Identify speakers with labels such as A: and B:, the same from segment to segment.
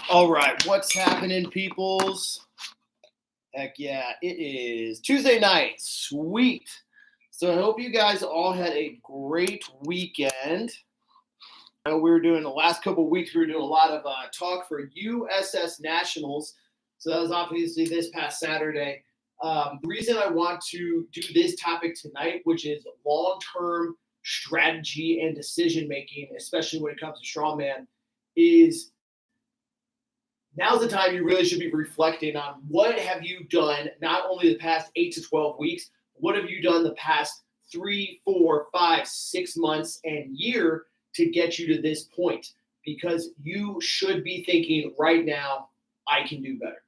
A: All right, what's happening, peoples? Heck yeah, it is Tuesday night. Sweet. So I hope you guys all had a great weekend. I know we were doing the last couple of weeks, we were doing a lot of talk for USS Nationals. So that was obviously this past Saturday. The reason I want to do this topic tonight, which is long-term strategy and decision making, especially when it comes to strongman, is now's the time you really should be reflecting on what have you done not only the past 8 to 12 weeks, what have you done the past 3, 4, 5, 6 months and year to get you to this point, because you should be thinking right now, I can do better.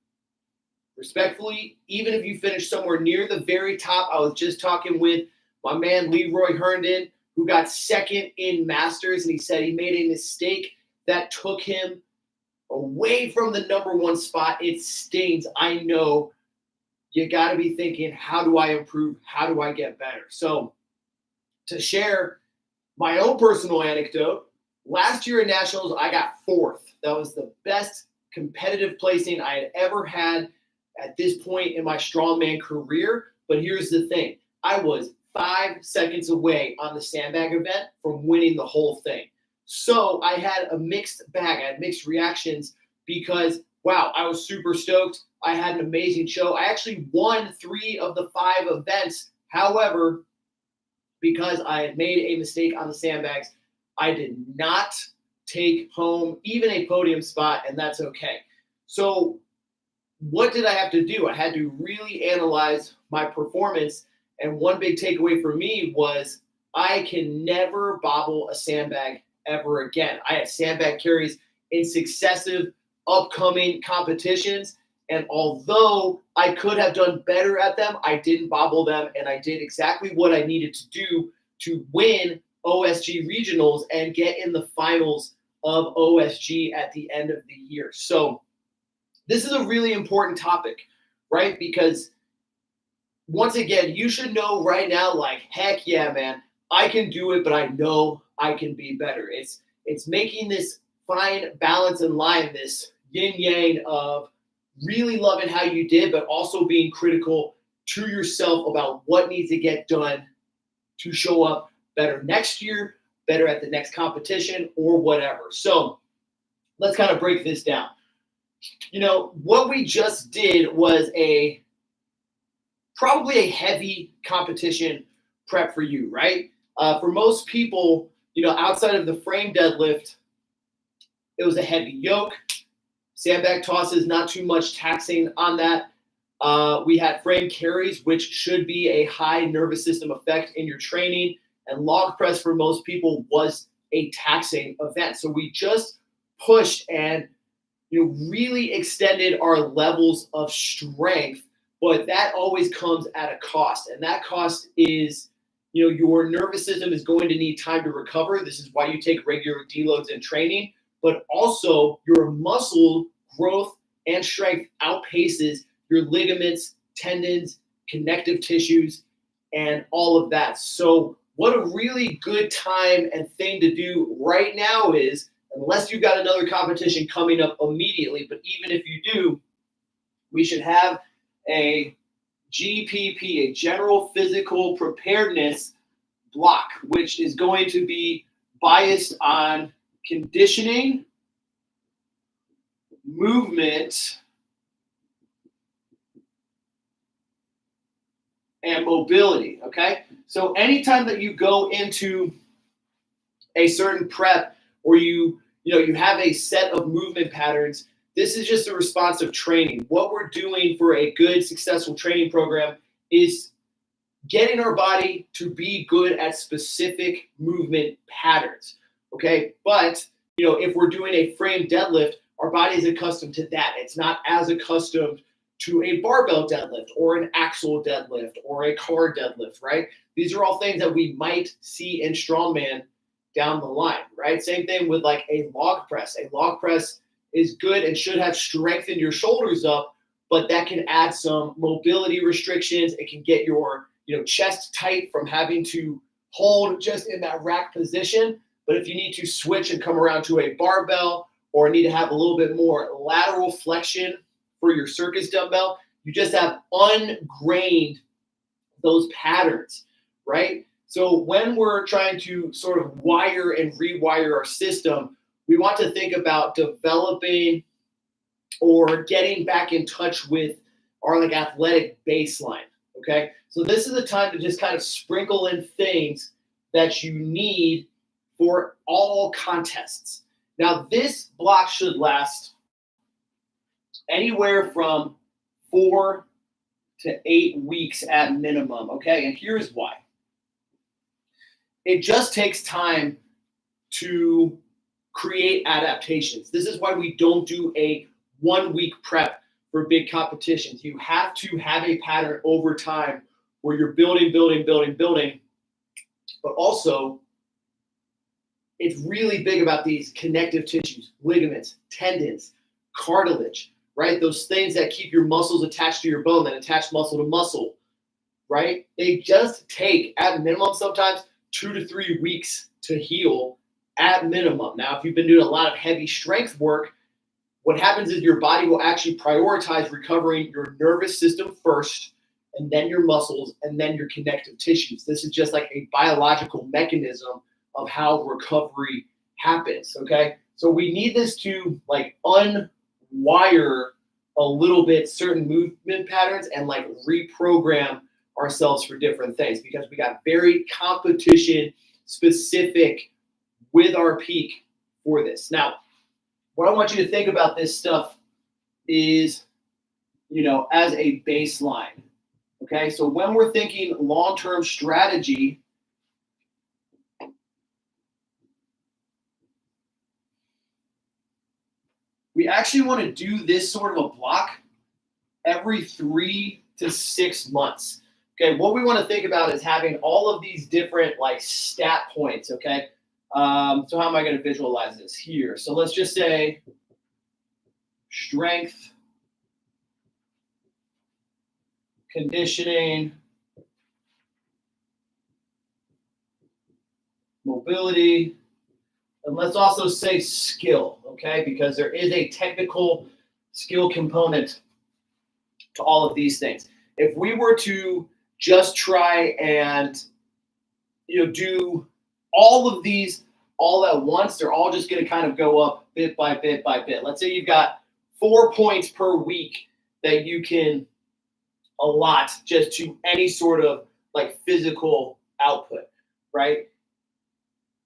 A: Respectfully, even if you finish somewhere near the very top, I was just talking with my man Leroy Herndon, who got second in Masters, and he said he made a mistake that took him away from the number one spot. It stings. I know. You got to be thinking, how do I improve? How do I get better? So to share my own personal anecdote, last year in Nationals, I got fourth. That was the best competitive placing I had ever had at this point in my strongman career. But here's the thing. I was 5 seconds away on the sandbag event from winning the whole thing. So I had a mixed bag. I had mixed reactions because, wow, I was super stoked. I had an amazing show. I actually won 3 of the 5 events. However, because I had made a mistake on the sandbags, I did not take home even a podium spot, and that's okay. So what did I have to do? I had to really analyze my performance, and one big takeaway for me was I can never bobble a sandbag ever again. I had sandbag carries in successive upcoming competitions, and although I could have done better at them, I didn't bobble them, and I did exactly what I needed to do to win OSG regionals and get in the finals of OSG at the end of the year. So this is a really important topic, right? Because once again, you should know right now, like, heck yeah, man, I can do it, but I know I can be better. It's making this fine balance and line, this yin yang of really loving how you did, but also being critical to yourself about what needs to get done to show up better next year, better at the next competition, or whatever. So let's kind of break this down. You know, what we just did was probably a heavy competition prep for you, right? For most people, you know, outside of the frame deadlift, it was a heavy yoke. Sandbag tosses, not too much taxing on that. We had frame carries, which should be a high nervous system effect in your training. And log press for most people was a taxing event. So we just pushed and, you know, really extended our levels of strength, but that always comes at a cost. And that cost is, you know, your nervous system is going to need time to recover. This is why you take regular deloads in training, but also your muscle growth and strength outpaces your ligaments, tendons, connective tissues, and all of that. So what a really good time and thing to do right now is, unless you've got another competition coming up immediately, but even if you do, we should have a GPP, a general physical preparedness block, which is going to be biased on conditioning, movement, and mobility, okay? So anytime that you go into a certain prep or you have a set of movement patterns, this is just a response of training. What we're doing for a good, successful training program is getting our body to be good at specific movement patterns, okay? But, you know, if we're doing a frame deadlift, our body is accustomed to that. It's not as accustomed to a barbell deadlift or an axle deadlift or a car deadlift, right? These are all things that we might see in strongman down the line, right? Same thing with like a log press. A log press is good and should have strengthened your shoulders up, but that can add some mobility restrictions. It can get your, you know, chest tight from having to hold just in that rack position. But if you need to switch and come around to a barbell or need to have a little bit more lateral flexion for your circus dumbbell. You just have ungrained those patterns, right? So when we're trying to sort of wire and rewire our system, we want to think about developing or getting back in touch with our like athletic baseline, okay? So this is the time to just kind of sprinkle in things that you need for all contests. Now this block should last anywhere from 4 to 8 weeks at minimum, okay? And here's why. It just takes time to create adaptations. This is why we don't do a 1 week prep for big competitions. You have to have a pattern over time where you're building, but also it's really big about these connective tissues, ligaments, tendons, cartilage, right? Those things that keep your muscles attached to your bone, that attach muscle to muscle, right? They just take, at minimum, sometimes 2 to 3 weeks to heal at minimum. Now, if you've been doing a lot of heavy strength work, what happens is your body will actually prioritize recovering your nervous system first, and then your muscles, and then your connective tissues. This is just like a biological mechanism of how recovery happens, okay? So we need this to like unwire a little bit certain movement patterns and like reprogram ourselves for different things, because we got very competition specific with our peak for this. Now, what I want you to think about this stuff is, as a baseline, okay? So when we're thinking long-term strategy, we actually want to do this sort of a block every 3 to 6 months. Okay, what we want to think about is having all of these different like stat points, okay? So how am I going to visualize this here? So let's just say strength, conditioning, mobility, and let's also say skill, okay? Because there is a technical skill component to all of these things. If we were to just try and do all of these all at once, they're all just going to kind of go up bit by bit by bit. Let's say you've got 4 points per week that you can allot just to any sort of like physical output, right?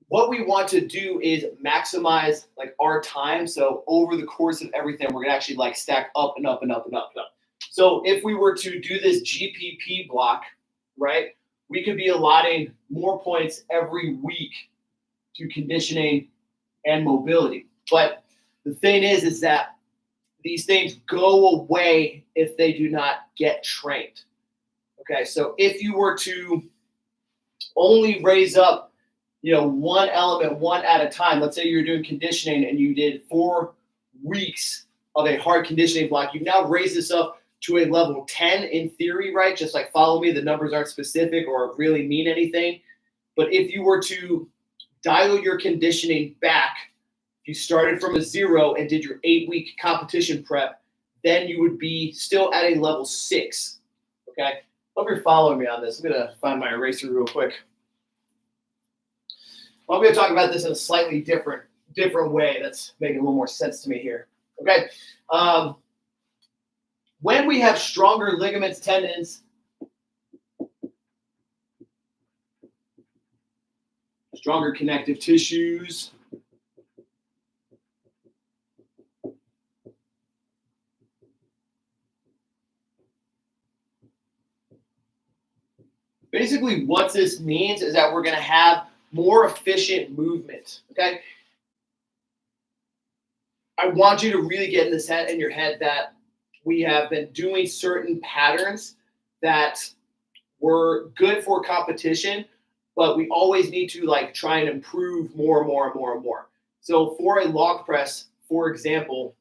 A: What we want to do is maximize like our time. So over the course of everything, we're gonna actually like stack up and up and up and up and up. So if we were to do this GPP block, right, we could be allotting more points every week to conditioning and mobility. But the thing is that these things go away if they do not get trained. Okay, so if you were to only raise up one element, one at a time. Let's say you're doing conditioning and you did 4 weeks of a hard conditioning block. You've now raised this up to a level 10 in theory, right? Just like follow me, the numbers aren't specific or really mean anything. But if you were to dial your conditioning back, if you started from a 0 and did your 8-week competition prep, then you would be still at a level 6, okay? Hope you're following me on this. I'm gonna find my eraser real quick. Well, I'm going to talk about this in a slightly different way. That's making a little more sense to me here. Okay. When we have stronger ligaments, tendons, stronger connective tissues, basically what this means is that we're going to have more efficient movement, okay? I want you to really get in your head that we have been doing certain patterns that were good for competition, but we always need to like try and improve more and more and more and more. So for a log press, for example,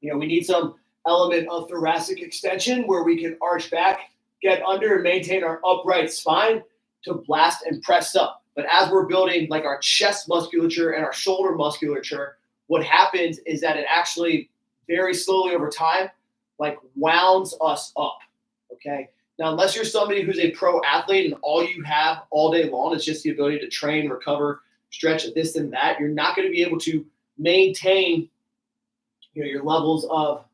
A: we need some element of thoracic extension where we can arch back, get under, and maintain our upright spine to blast and press up. But as we're building like our chest musculature and our shoulder musculature, what happens is that it actually very slowly over time, like wounds us up. Okay. Now, unless you're somebody who's a pro athlete and all you have all day long is just the ability to train, recover, stretch, this and that, you're not going to be able to maintain your levels of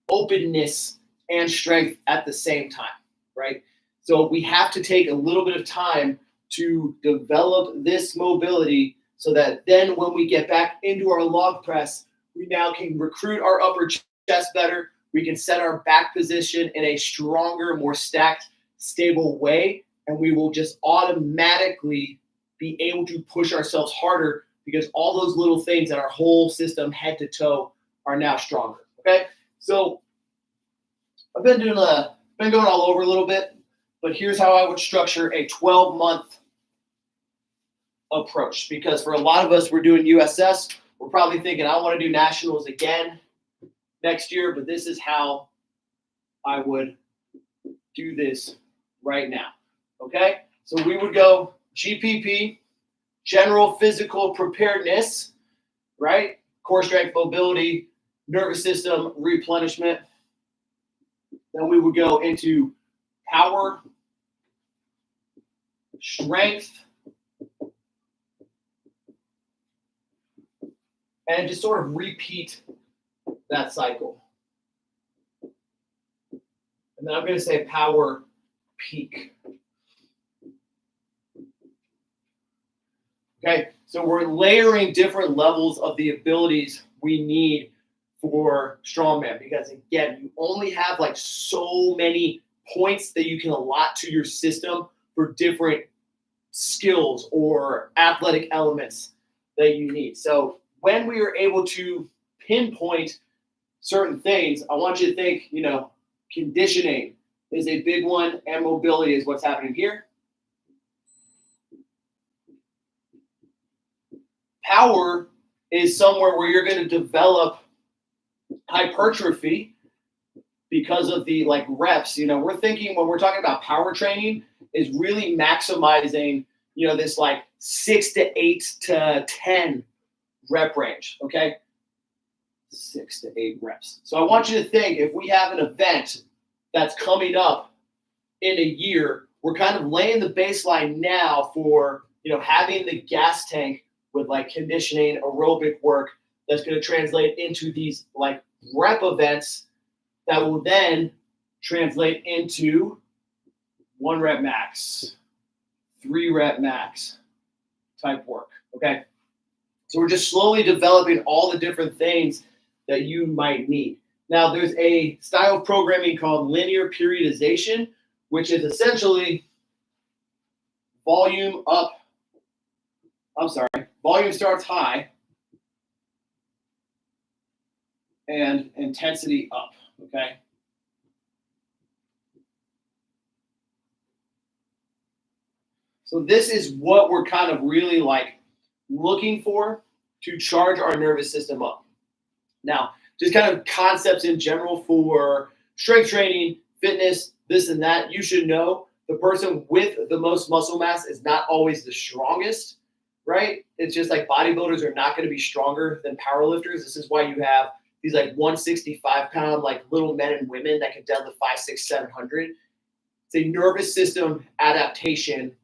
A: openness and strength at the same time, right? So we have to take a little bit of time to develop this mobility so that then when we get back into our log press, we now can recruit our upper chest better. We can set our back position in a stronger, more stacked, stable way, and we will just automatically be able to push ourselves harder because all those little things in our whole system, head to toe, are now stronger. Okay, so I've been going all over a little bit, but here's how I would structure a 12-month approach. Because for a lot of us, we're doing USS. We're probably thinking, I want to do nationals again next year, but this is how I would do this right now. Okay, so we would go GPP, general physical preparedness, right? Core strength, mobility, nervous system replenishment. Then we would go into power, strength, and just sort of repeat that cycle. And then I'm going to say power peak. Okay, so we're layering different levels of the abilities we need for strongman, because again, you only have like so many points that you can allot to your system for different skills or athletic elements that you need. So when we are able to pinpoint certain things, I want you to think, conditioning is a big one, and mobility is what's happening here. Power is somewhere where you're going to develop hypertrophy because of the reps. We're thinking when we're talking about power training is really maximizing, this 6 to 8 to 10 rep range. Okay. 6 to 8 reps. So I want you to think, if we have an event that's coming up in a year, we're kind of laying the baseline now for, having the gas tank with conditioning, aerobic work that's going to translate into these rep events that will then translate into 1 rep max, 3 rep max type work. Okay. So we're just slowly developing all the different things that you might need. Now, there's a style of programming called linear periodization, which is essentially volume starts high and intensity up, okay? So this is what we're kind of really looking for to charge our nervous system up. Now, just kind of concepts in general for strength training, fitness, this and that. You should know the person with the most muscle mass is not always the strongest, right? It's just bodybuilders are not going to be stronger than powerlifters. This is why you have these 165-pound little men and women that can deadlift 500, 600, 700. It's a nervous system adaptation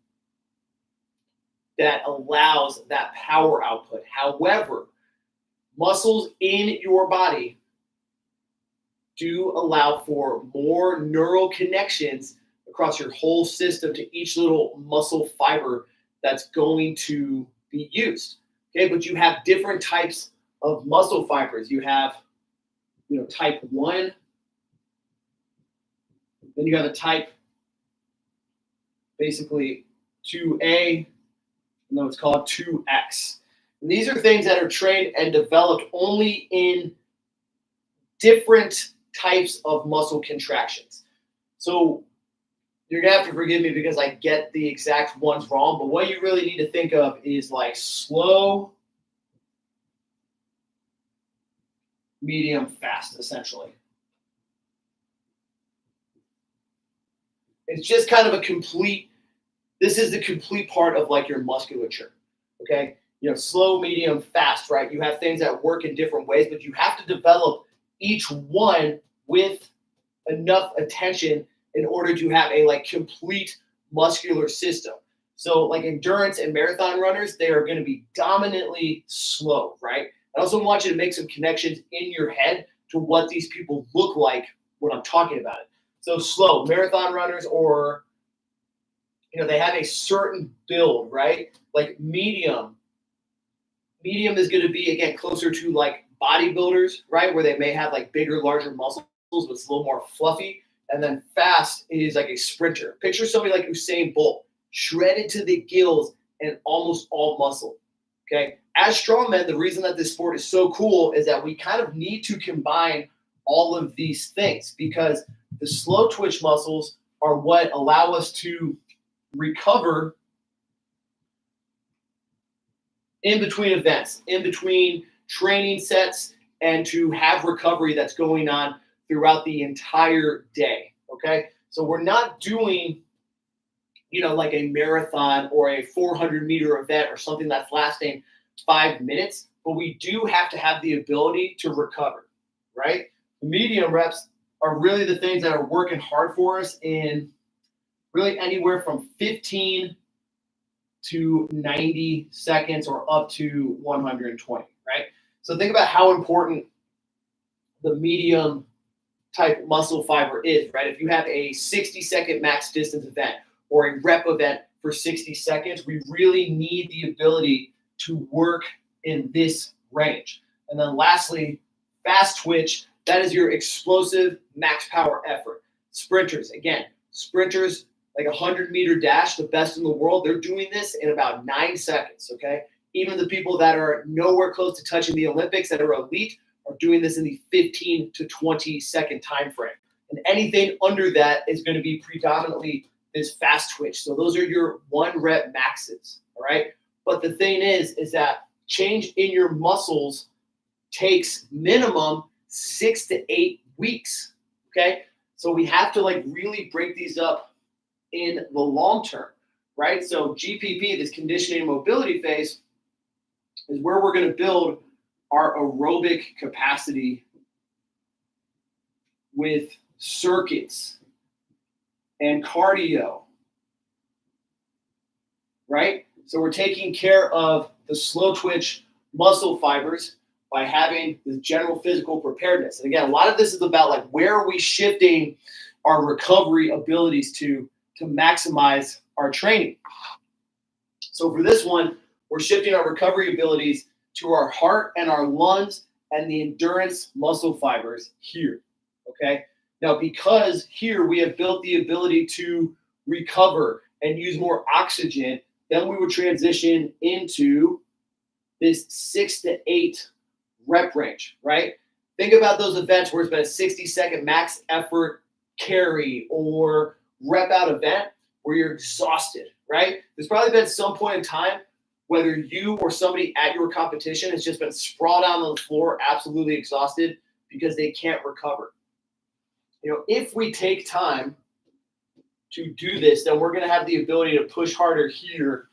A: that allows that power output. However, muscles in your body do allow for more neural connections across your whole system to each little muscle fiber that's going to be used. Okay, but you have different types of muscle fibers. You have, type 1, then you have a type, basically 2A, and then it's called 2X. And these are things that are trained and developed only in different types of muscle contractions. So you're going to have to forgive me because I get the exact ones wrong, but what you really need to think of is slow, medium, fast, essentially. It's just kind of this is the complete part of your musculature, okay? slow, medium, fast, right? You have things that work in different ways, but you have to develop each one with enough attention in order to have a complete muscular system. So like endurance and marathon runners, they are going to be dominantly slow, right? I also want you to make some connections in your head to what these people look like when I'm talking about it. So slow marathon runners, or they have a certain build, right? Like medium is going to be, again, closer to like bodybuilders, right? Where they may have like bigger, larger muscles, but it's a little more fluffy. And then fast is like a sprinter. Picture somebody like Usain Bolt, shredded to the gills and almost all muscle. Okay. As strongmen, the reason that this sport is so cool is that we kind of need to combine all of these things, because the slow twitch muscles are what allow us to recover in between events, in between training sets, and to have recovery that's going on throughout the entire day. Okay. So we're not doing, like a marathon or a 400-meter event or something that's lasting 5 minutes, but we do have to have the ability to recover, right? The medium reps are really the things that are working hard for us in really anywhere from 15 to 90 seconds or up to 120, right? So think about how important the medium type muscle fiber is, right? If you have a 60-second max distance event or a rep event for 60 seconds, we really need the ability to work in this range. And then lastly, fast twitch, that is your explosive max power effort. Sprinters, again, like a 100-meter dash, the best in the world, they're doing this in about 9 seconds, okay? Even the people that are nowhere close to touching the Olympics, that are elite, are doing this in the 15 to 20-second time frame. And anything under that is going to be predominantly this fast twitch. So those are your 1-rep maxes, all right? But the thing is that change in your muscles takes minimum 6 to 8 weeks, okay? So we have to really break these up in the long term, right? So GPP, this conditioning and mobility phase, is where we're going to build our aerobic capacity with circuits and cardio, right? So we're taking care of the slow twitch muscle fibers by having the general physical preparedness. And again, a lot of this is about where are we shifting our recovery abilities to maximize our training. So for this one, we're shifting our recovery abilities to our heart and our lungs and the endurance muscle fibers here, okay? Now, because here we have built the ability to recover and use more oxygen, then we would transition into this 6 to 8 rep range, right? Think about those events where it's been a 60-second max effort carry or rep out event where you're exhausted, right? There's probably been some point in time, whether you or somebody at your competition has just been sprawled out on the floor, absolutely exhausted because they can't recover. If we take time to do this, then we're going to have the ability to push harder here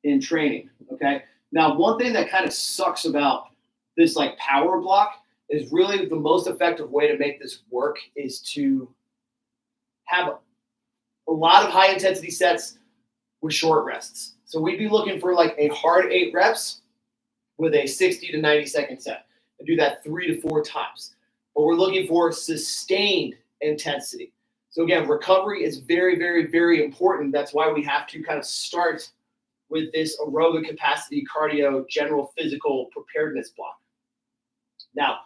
A: in training, okay? Now, one thing that kind of sucks about this power block is really the most effective way to make this work is to have a lot of high intensity sets with short rests. So we'd be looking for a hard 8 reps with a 60 to 90 second set and do that 3 to 4 times. But we're looking for sustained intensity. So again, recovery is very, very, very important. That's why we have to kind of start with this aerobic capacity cardio general physical preparedness block. Now,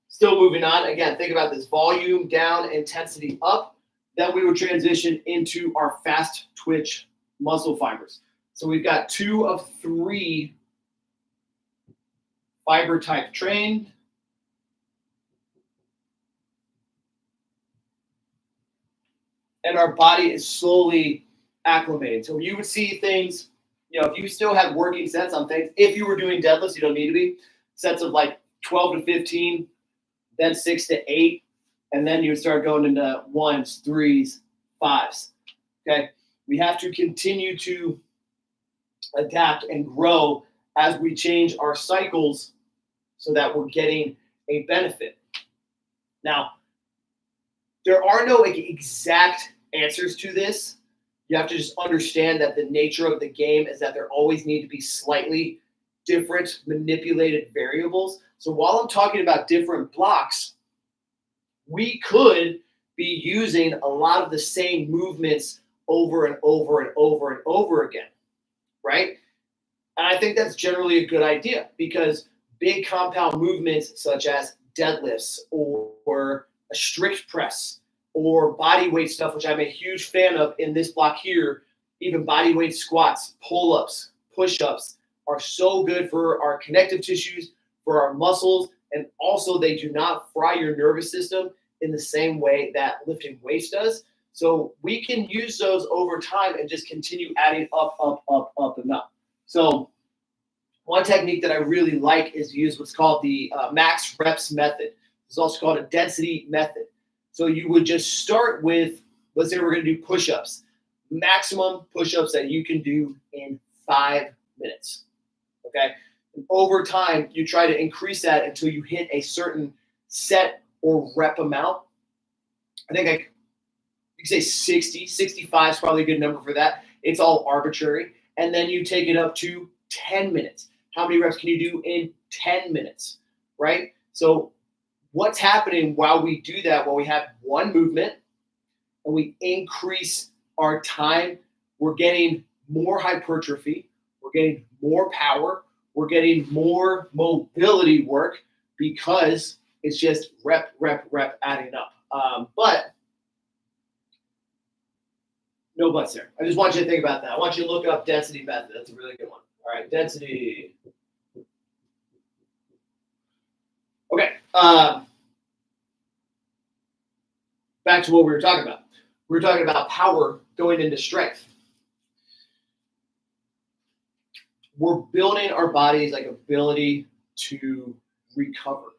A: still moving on, again, think about this: volume down, intensity up. Then we would transition into our fast twitch muscle fibers. So we've got 2 of 3 fiber type trained. And our body is slowly acclimating. So you would see things, if you still had working sets on things, if you were doing deadlifts, you don't need to be, sets of 12 to 15, then 6 to 8, and then you would start going into 1s, 3s, 5s, okay? We have to continue to adapt and grow as we change our cycles so that we're getting a benefit. Now, there are no exact answers to this. You have to just understand that the nature of the game is that there always need to be slightly different manipulated variables. So while I'm talking about different blocks, we could be using a lot of the same movements over and over and over and over again, right? And I think that's generally a good idea because big compound movements such as deadlifts or a strict press or body weight stuff, which I'm a huge fan of in this block here, even body weight squats, pull-ups, push-ups are so good for our connective tissues, for our muscles, and also they do not fry your nervous system in the same way that lifting weights does. So we can use those over time and just continue adding up, and up. So one technique that I really like is to use what's called the max reps method. It's also called a density method. So you would just start with, let's say we're going to do push-ups, maximum push-ups that you can do in 5 minutes, okay? And over time, you try to increase that until you hit a certain set or rep amount. I think you can say 60, 65 is probably a good number for that. It's all arbitrary. And then you take it up to 10 minutes. How many reps can you do in 10 minutes, right? So what's happening while we do that, while we have one movement and we increase our time, we're getting more hypertrophy, we're getting more power, we're getting more mobility work because it's just rep adding up. But no buts there. I just want you to think about that. I want you to look up density method. That's a really good one. All right, density. Okay. Back to what we were talking about. We were talking about power going into strength. We're building our body's ability to recover,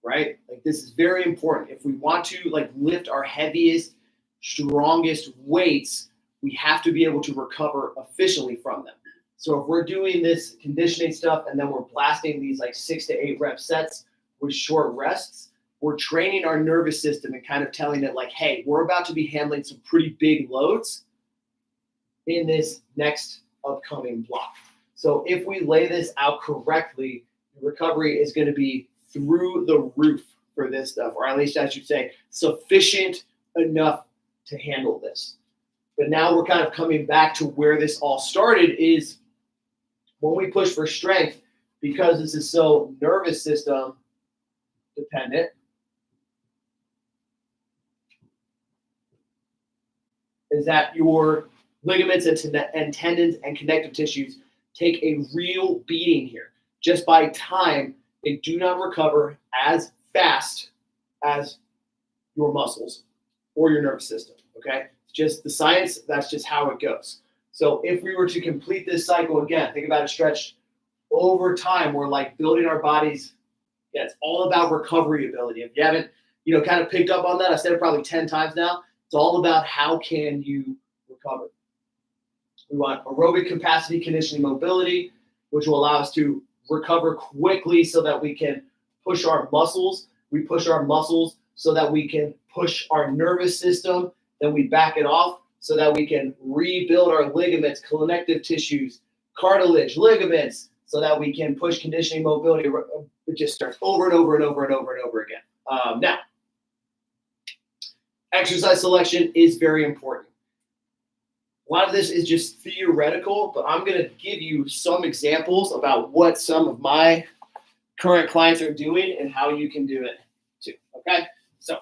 A: right? This is very important. If we want to lift our heaviest, strongest weights, we have to be able to recover efficiently from them. So if we're doing this conditioning stuff and then we're blasting these 6 to 8 rep sets with short rests, we're training our nervous system and kind of telling it hey, we're about to be handling some pretty big loads in this next upcoming block. So if we lay this out correctly, the recovery is going to be through the roof for this stuff, or at least I should say sufficient enough to handle this. But now we're kind of coming back to where this all started is when we push for strength, because this is so nervous system dependent, is that your ligaments and tendons and connective tissues take a real beating here. Just by time, they do not recover as fast as your muscles or your nervous system, okay? It's just the science, that's just how it goes. So if we were to complete this cycle again, think about a stretch over time, we're building our bodies. Yeah, it's all about recovery ability. If you haven't, kind of picked up on that, I've said it probably 10 times now. It's all about how can you recover. We want aerobic capacity, conditioning, mobility, which will allow us to recover quickly so that we can push our muscles. We push our muscles so that we can push our nervous system. Then we back it off so that we can rebuild our ligaments, connective tissues, cartilage, ligaments, so that we can push conditioning, mobility. It just starts over and over and over and over and over again. Now, exercise selection is very important. A lot of this is just theoretical, but I'm going to give you some examples about what some of my current clients are doing and how you can do it too. Okay? So,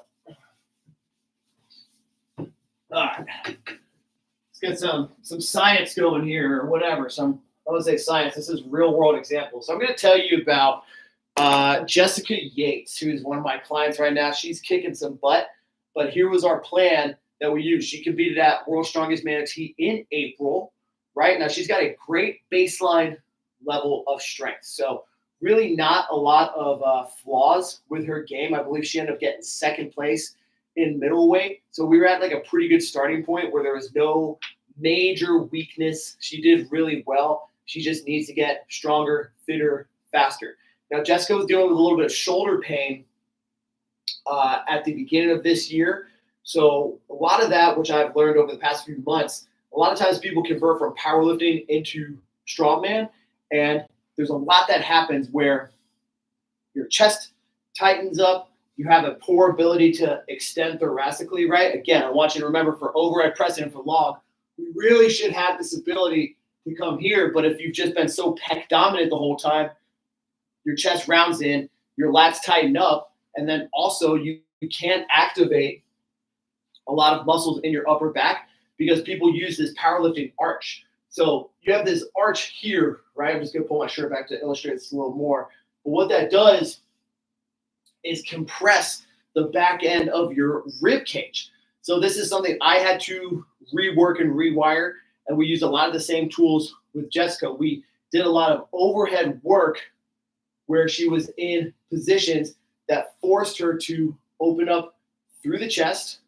A: all right. Let's get some science going here or whatever. I want to say science. This is real world examples. So I'm going to tell you about Jessica Yates, who is one of my clients right now. She's kicking some butt, but here was our plan that we used. She competed at World's Strongest Manatee in April, right? Now she's got a great baseline level of strength. So really not a lot of flaws with her game. I believe she ended up getting second place in middleweight. So we were at a pretty good starting point where there was no major weakness. She did really well. She just needs to get stronger, fitter, faster. Now, Jessica was dealing with a little bit of shoulder pain at the beginning of this year. So a lot of that, which I've learned over the past few months, a lot of times people convert from powerlifting into strongman, and there's a lot that happens where your chest tightens up, you have a poor ability to extend thoracically, right? Again, I want you to remember for overhead press and for log, we really should have this ability to come here, but if you've just been so pec dominant the whole time, your chest rounds in, your lats tighten up, and then also you can't activate a lot of muscles in your upper back because people use this powerlifting arch. So you have this arch here, right? I'm just gonna pull my shirt back to illustrate this a little more. But what that does is compress the back end of your rib cage. So this is something I had to rework and rewire, and we use a lot of the same tools with Jessica. We did a lot of overhead work where she was in positions that forced her to open up through the chest,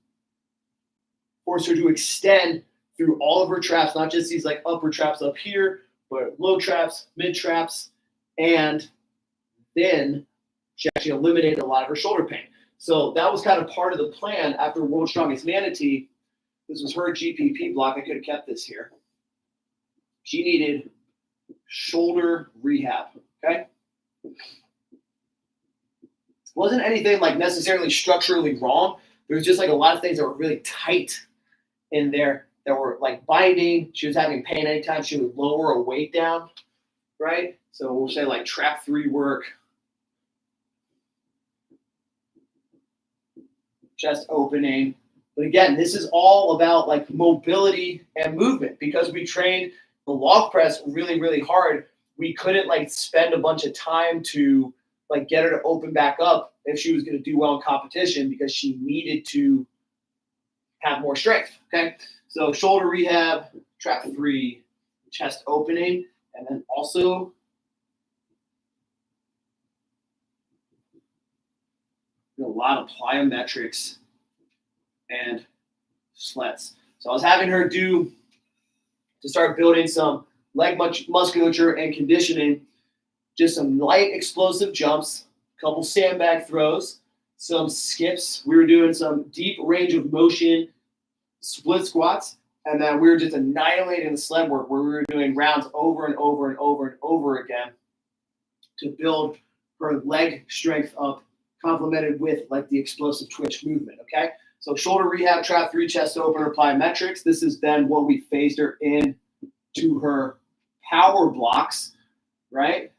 A: forced her to extend through all of her traps, not just these like upper traps up here, but low traps, mid traps, and then she actually eliminated a lot of her shoulder pain. So that was kind of part of the plan after World's Strongest Manatee. This was her GPP block. I could have kept this here. She needed shoulder rehab, okay? Wasn't anything like necessarily structurally wrong. There was just like a lot of things that were really tight in there that were like binding. She was having pain anytime she would lower a weight down, right? So we'll say like trap 3 work, chest opening. But again, this is all about like mobility and movement because we trained the log press really, really hard. We couldn't like spend a bunch of time to like get her to open back up if she was going to do well in competition because she needed to have more strength. Okay. So shoulder rehab, trap 3, chest opening, and then also a lot of plyometrics and sleds. So I was having her to start building some leg musculature and conditioning, just some light explosive jumps, a couple sandbag throws, some skips. We were doing some deep range of motion split squats, and then we were just annihilating the sled work where we were doing rounds over and over and over and over again to build her leg strength up, complemented with like the explosive twitch movement, okay? So shoulder rehab, trap 3, chest opener, plyometrics. This is then what we phased her in to her power blocks, right?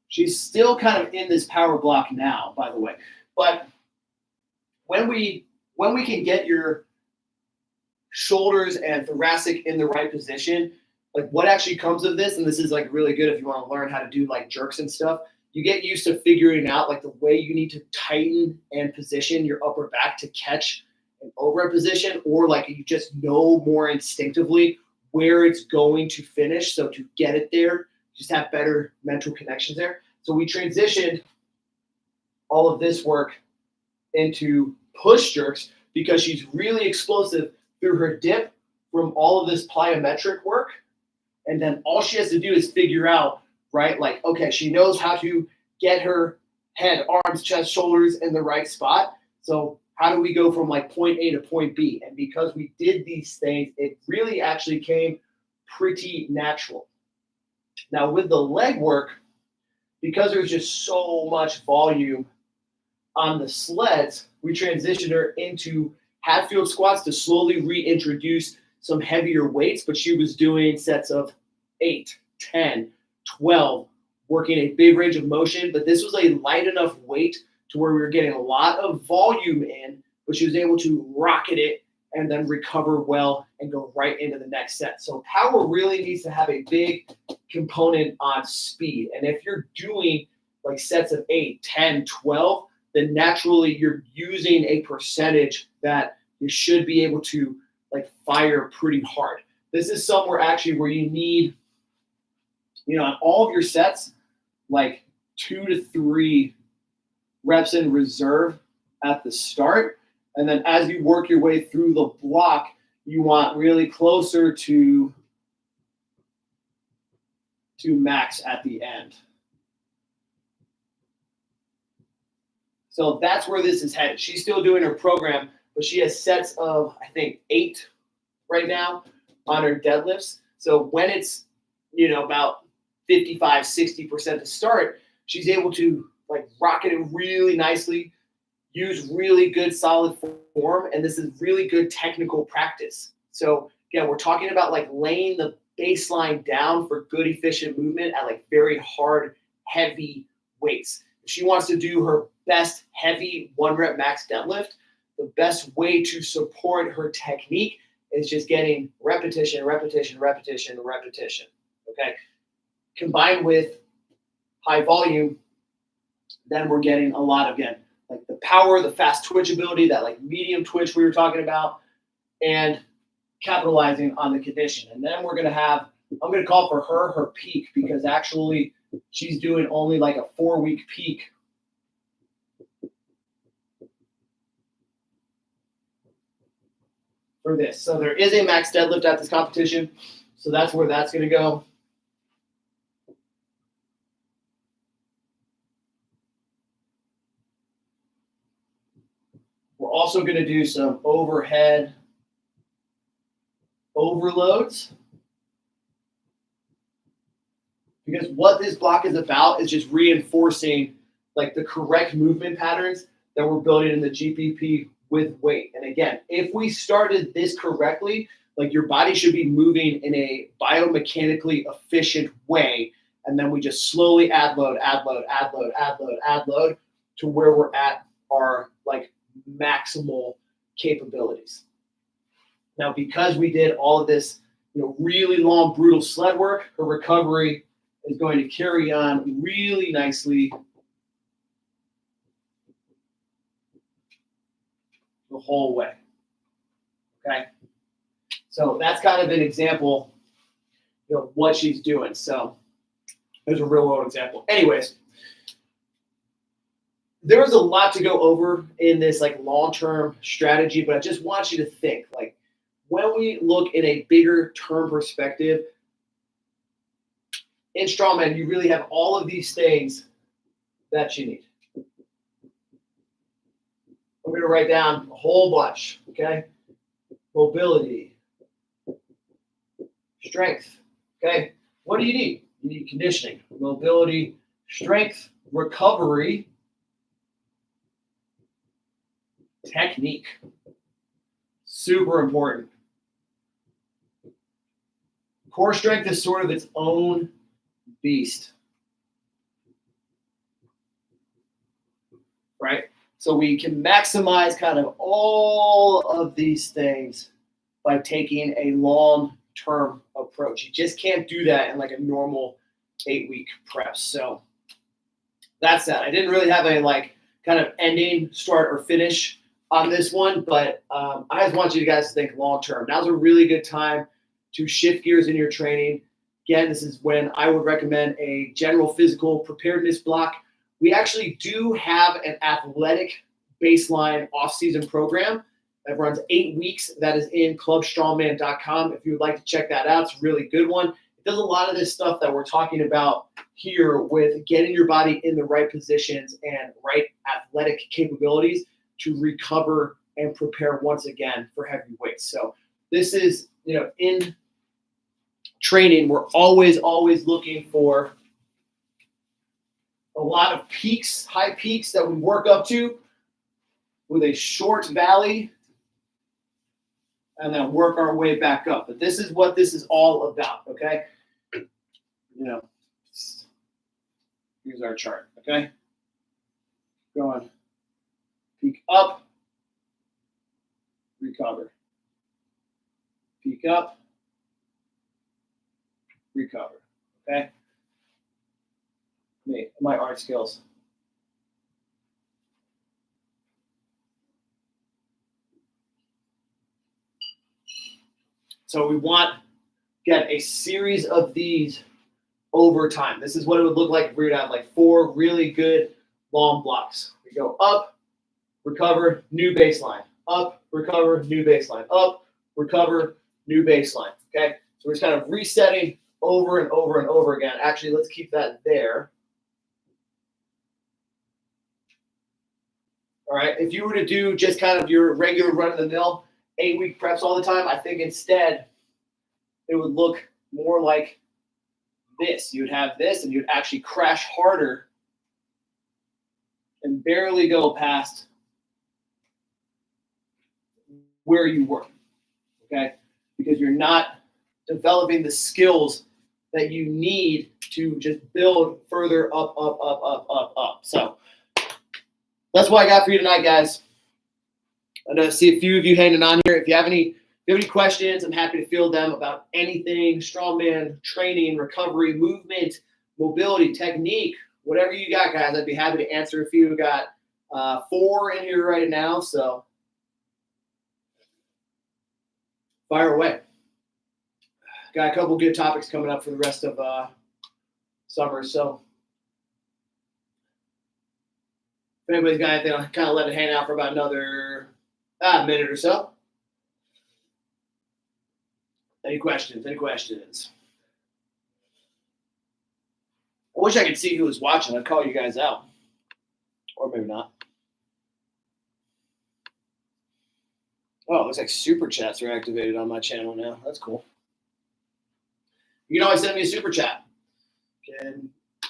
A: She's still kind of in this power block now, by the way. But when we can get your shoulders and thoracic in the right position, like what actually comes of this, and this is like really good if you want to learn how to do like jerks and stuff, you get used to figuring out like the way you need to tighten and position your upper back to catch an overhead position, or like you just know more instinctively where it's going to finish. So to get it there, just have better mental connections there. So we transitioned all of this work into push jerks because she's really explosive through her dip from all of this plyometric work. And then all she has to do is figure out, right, like, okay, she knows how to get her head, arms, chest, shoulders in the right spot. So how do we go from like point A to point B? And because we did these things, it really actually came pretty natural. Now with the leg work, because there's just so much volume on the sleds, we transitioned her into Hatfield squats to slowly reintroduce some heavier weights, but she was doing sets of 8, 10, 12, working a big range of motion. But this was a light enough weight to where we were getting a lot of volume in, but she was able to rocket it and then recover well and go right into the next set. So power really needs to have a big component on speed. And if you're doing like sets of 8, 10, 12, then naturally you're using a percentage that you should be able to like fire pretty hard. This is somewhere actually where you need, on all of your sets, like 2 to 3 reps in reserve at the start. And then as you work your way through the block, you want really closer to max at the end. So that's where this is headed. She's still doing her program, but she has sets of, I think, 8 right now on her deadlifts. So when it's, about 55, 60% to start, she's able to like rocket it really nicely, use really good solid form, and this is really good technical practice. So again, we're talking about like laying the baseline down for good, efficient movement at like very hard, heavy weights. If she wants to do her best heavy 1 rep max deadlift, the best way to support her technique is just getting repetition, repetition, repetition, repetition. Okay. Combined with high volume, then we're getting a lot of, again, like the power, the fast twitch ability, that like medium twitch we were talking about, and capitalizing on the condition. And then we're going to have, I'm going to call for her peak, because actually she's doing only like a 4-week peak. For this. So there is a max deadlift at this competition. So that's where that's going to go. We're also going to do some overhead overloads, because what this block is about is just reinforcing like the correct movement patterns that we're building in the GPP with weight. And again, if we started this correctly, like your body should be moving in a biomechanically efficient way, and then we just slowly add load, add load, add load, add load, add load to where we're at our like maximal capabilities. Now, because we did all of this, really long, brutal sled work, her recovery is going to carry on really nicely the whole way. Okay. So that's kind of an example of what she's doing. So there's a real world example. Anyways, there's a lot to go over in this like long-term strategy, but I just want you to think, like, when we look in a bigger term perspective, in strongman, you really have all of these things that you need. I'm going to write down a whole bunch, okay? Mobility, strength, okay? What do you need? You need conditioning, mobility, strength, recovery, technique. Super important. Core strength is sort of its own beast, right? So we can maximize kind of all of these things by taking a long-term approach. You just can't do that in like a normal 8-week prep. So that's that. I didn't really have a like kind of ending, start, or finish on this one, but I just want you guys to think long-term. Now's a really good time to shift gears in your training. Again, this is when I would recommend a general physical preparedness block. We actually do have an athletic baseline off-season program that runs 8 weeks. That is in clubstrongman.com. If you would like to check that out, it's a really good one. It does a lot of this stuff that we're talking about here with getting your body in the right positions and right athletic capabilities to recover and prepare once again for heavy weights. So this is, in training, we're always looking for a lot of peaks, high peaks that we work up to with a short valley and then work our way back up. But this is what this is all about, okay? Here's our chart, okay? Going peak up, recover. Peak up, recover, okay? My art skills. So we want get a series of these over time. This is what it would look like if we were to have like 4 really good long blocks. We go up, recover, new baseline, up, recover, new baseline, up, recover, new baseline. Okay, so we're just kind of resetting over and over and over again. Actually, let's keep that there. All right, if you were to do just kind of your regular run-of-the-mill 8-week preps all the time, I think instead it would look more like this. You would have this, and you'd actually crash harder and barely go past where you were, okay? Because you're not developing the skills that you need to just build further up. So that's what I got for you tonight, guys. I see a few of you hanging on here. If you have any questions, I'm happy to field them about anything, strongman, training, recovery, movement, mobility, technique, whatever you got, guys. I'd be happy to answer a few. We got 4 in here right now, so fire away. Got a couple good topics coming up for the rest of summer, so if anybody's got anything, I'll kind of let it hang out for about another minute or so. Any questions? I wish I could see who was watching. I'd call you guys out. Or maybe not. Oh, it looks like super chats are activated on my channel now. That's cool. You can always send me a super chat. You can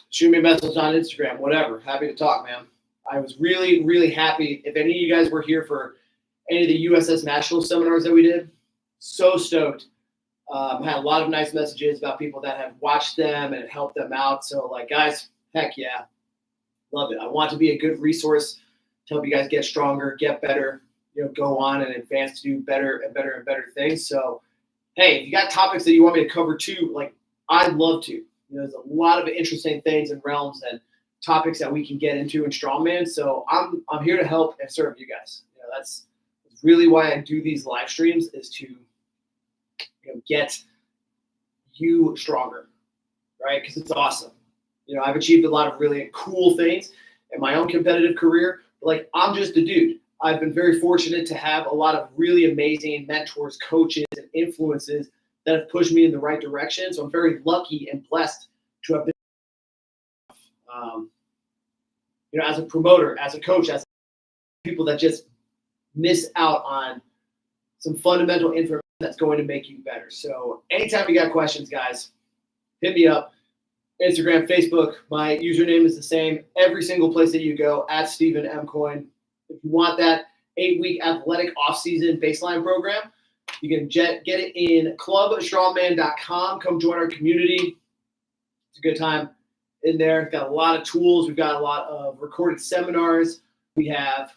A: shoot me a message on Instagram, whatever. Happy to talk, man. I was really, really happy. If any of you guys were here for any of the USS National seminars that we did, so stoked. I had a lot of nice messages about people that have watched them and it helped them out. So, like, guys, heck yeah. Love it. I want to be a good resource to help you guys get stronger, get better, go on and advance to do better and better and better things. So, hey, if you got topics that you want me to cover too, like, I'd love to. There's a lot of interesting things and realms and topics that we can get into in Strongman. So I'm here to help and serve you guys. That's really why I do these live streams, is to get you stronger, right? Because it's awesome. I've achieved a lot of really cool things in my own competitive career. But, like, I'm just a dude. I've been very fortunate to have a lot of really amazing mentors, coaches, and influences that have pushed me in the right direction. So I'm very lucky and blessed to have been, as a promoter, as a coach, as people that just miss out on some fundamental information that's going to make you better. So anytime you got questions, guys, hit me up. Instagram, Facebook, my username is the same every single place that you go, at Stephen M. Coyne. If you want that 8-week athletic off-season baseline program, you can get it in clubstrongman.com. Come join our community. It's a good time in there. We've got a lot of tools. We've got a lot of recorded seminars. We have,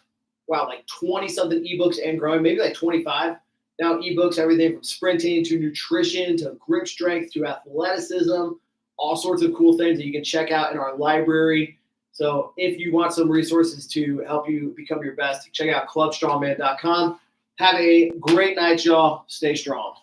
A: like 20-something ebooks and growing, maybe like 25 now ebooks, everything from sprinting to nutrition to grip strength to athleticism, all sorts of cool things that you can check out in our library. So if you want some resources to help you become your best, check out clubstrongman.com. Have a great night, y'all. Stay strong.